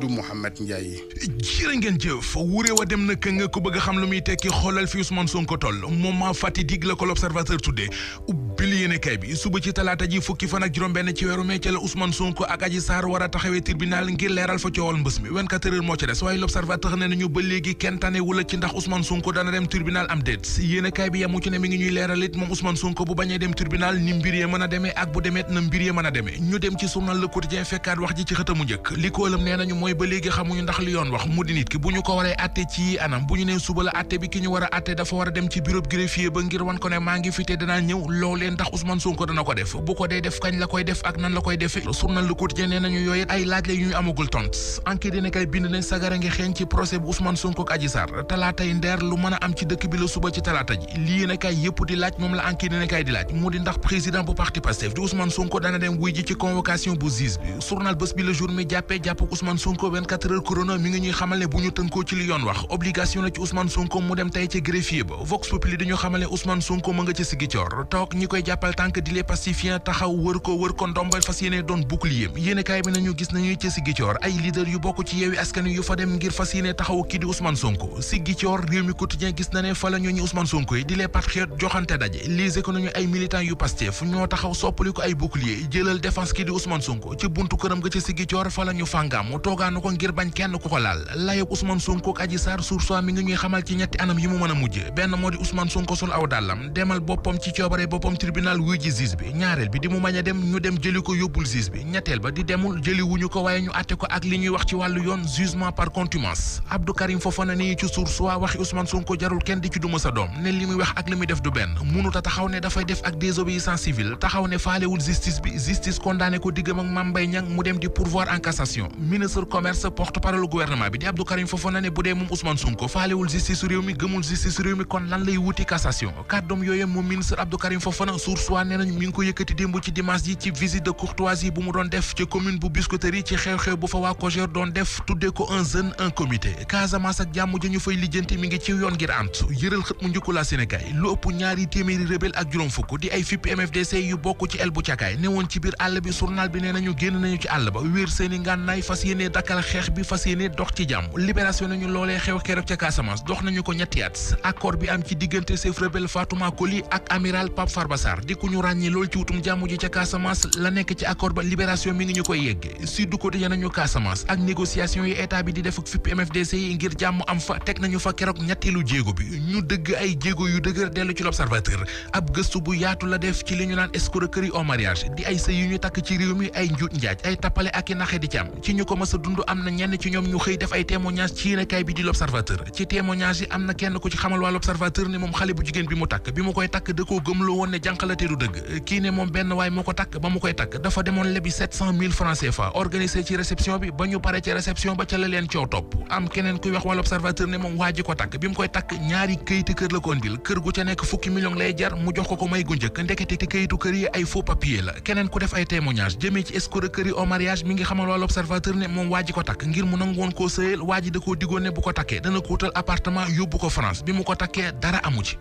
du Mouhamed Ndiaye. jërë ngeen jëf wuré wa dem na këng ku bëgg a xam lu muy tekki xoolal fi Ousmane Sonko toll moment fatidique la ko l'Observateur tuddee ubbil yéenekaay bi suba ci talaata ji fukki fan ak juróom-benn ci weeru mai ca la Ousmane Sonko ak Adji Sarr war a taxawee tribunal ngir leeral fa coowal mbës mi 24 heures moo ci des waaye l'Observateur ne nañu ba léegi kenn tane wula ci ndax Ousmane Sonko dana dem tribunal am déet yéenekaay bi yamu ci ne mi ngi ñuy leeral it moom Ousmane Sonko bu bañee dem tribunal ni mbir yee mën a demee ak bu demeet na mbir yee mën a demee ñu dem ci journal Le Quotidien fekkaat wax ji ci xëtamu njëkk li ko ëlëm nee nañu mooy ba léegi xamuñu ndax li yoon wax mu di nit ki bu ñu ko waree atte ci anam bu ñu nee suba la atte bi ki ñu war a atte dafa war a dem ci bureau greffier ba ngir wan ko ne maa ngi fi te danaa ñëw loolee ndax Ousmane Sonko dana ko def bu ko dee def kañ la koy def ak nan la koy defee journal Le Quotidien nee nañu yooyu ay laaj la yu ñu amagul tont enquête dina kay bind ne sagara ngi xeeñ ci procès bu Ousmane Sonko ak Adji Sarr talaatay ndeer lu mën a am ci dëkk bi la suba ci talaata ji lii ne kay yëpp di laaj moom la enquête dina kay di laaj mu di ndax président bu parti Pastef di Ousmane Sonko dana dem wuy ji ci convocation bu juge bi journal bés bi le jour mi jàpp Ousmane Sonko 24 heures chrono mi ngi ñuy xamal ne bu ñu tënkoo ci li yoon wax obligation la ci Ousmane Sonko mu dem tey ca greffier ba Vox Populi dañu xamal ne Ousmane Sonko mu nga ca Ziguinchor toog ñi koy jàppal tànk di les pacifiens taxaw wër ko ndombal fas yéene doon bouclier yéene kaay bi nañu gis nañu ca Ziguinchor ay leader yu bokk ci Yewwi Askan Wi yu fa dem ngir fas yéene taxaw kii di Ousmane Sonko Ziguinchor réew mi quotidien gis na ne fa la ñooñu Ousmane Sonko yi di les patriotes joxante daje Les Échos nañu ay militants yu Pastef ñoo taxaw soppali ko ay bouclier jëlal défense kii di Ousmane Sonko ci buntu këram nga ca Ziguinchor fa la ñu fàngaamu toogaanu ko ngir bañ kenn ku ko laal layob Ousmane Sonko ak Adji Sarr source mi ngi ñuy xamal ci ñetti anam yi mu mën a mujj benn moo di Ousmane Sonko sol aw dàllam demal boppam ci coobare boppam tribunal wuy ji juge bi ñaareel bi di mu mañ a dem ñu dem jëli ko yóbbul juge bi ñetteel ba di demul jëli wuñu ko waaye ñu àtte ko ak li ñuy wax ci wàllu yoon jugement par contumace Abdou Karim Fofana nii ci source waxi Ousmane Sonko jarul kenn di ci duma sa doom ne li muy wax ak li muy def du benn mënuta taxaw ne dafay def ak désobéissance civile taxaw ne faalewul justice bi justice condamné ko diggam ak Mame Mbaye Niang mu dem di pourvoir en cassation ministre commerce porte-parole gouvernement bi di Abdou Karim Fofana ne bu dee moom Ousmane Sonko faalewul justice réew mi gëmul justice réew mi kon lan lay wuti cassation kàddoom yooyu moom ministre Abdou Karim Fofana source waa nee nañu mi ngi ko yëkkati démb ci dimanche ji ci visite de courtoisie bu mu doon def ci commune bu Biscuiterie ci xew-xew bu fa waa COJER doon def tuddee ko un jeune un comité Casamance ak jàmm ja ñu fay lijjanti mi ngi ci yoon ngir ant yëral xët mu njëkku la Sénégal lu ëpp ñaari téeméeri rebelle ak juróom fukk di ay FIP MFDC yu bokk ci el bu cakaay newoon ci biir àll bi journal bi nee nañu génn nañu ci àll ba wéer seeni ngànnaay fas yéene dakkal xeex bi fas yéene dox ci jàmm libération nañu loolee xew keroog ca Casamance dox nañu ko ñetti at accord bi am ci diggante chef rebelle Fatouma Koli ak amiral Pape Farba Sarr di ku ñu ràññee lool ci wutum jàmm ji ca Casamance la nekk ci accord ba libération mi ngi ñu koy yegge Sud Quotidien nañu Casamance ak négociation yi état bi di def ak FIP MFDC yi ngir jàmm am fa teg nañu fa keroog ñetteelu jéego bi ñu dëgg ay jéego yu dëgër dellu ci l'Observateur ab gëstu bu yaatu la def ci li ñu naan escroquerie au mariage di ay sëy yu ñu takk ci réew mi ay njuut njaaj ay tappale ak i naxe di ci am ci ñu ko mës a dund am na ñenn ci ñoom ñu xëy def ay témoignage ci yéenekaay bi di l'Observateur ci témoignage yi am na kenn ku ci xamal waa l'Observateur ne moom xale bu jigéen bi mu takk bi mu koy takk da koo gëmloo woon ne jànqalate du dëgg kii ne moom benn waay moo ko takk ba mu koy takk dafa demoon lebi 700 000 francs CFA organisé ci réception bi ba ñu pare ci réception ba ca la leen coow topp am keneen kuy wax waa l'Observateur ne moom waa ji ko takk bi mu koy takk ñaari këyiti kër la ko andil kër gu ca nekk fukki million lay jar mu jox ko may gu njëkk ndekete te këyitu kër yi ay faux papier la keneen ku def ay témoignage jëmee ci escroquerie au mariage mi ngi xamal waa l'Observateur ne moom waa ji ko takk ngir mu nangu woon koo sëyal waa ji da koo digoon ne bu ko takkee dana ko wutal appartement yóbbu ko France bi mu ko takkee dara amu ci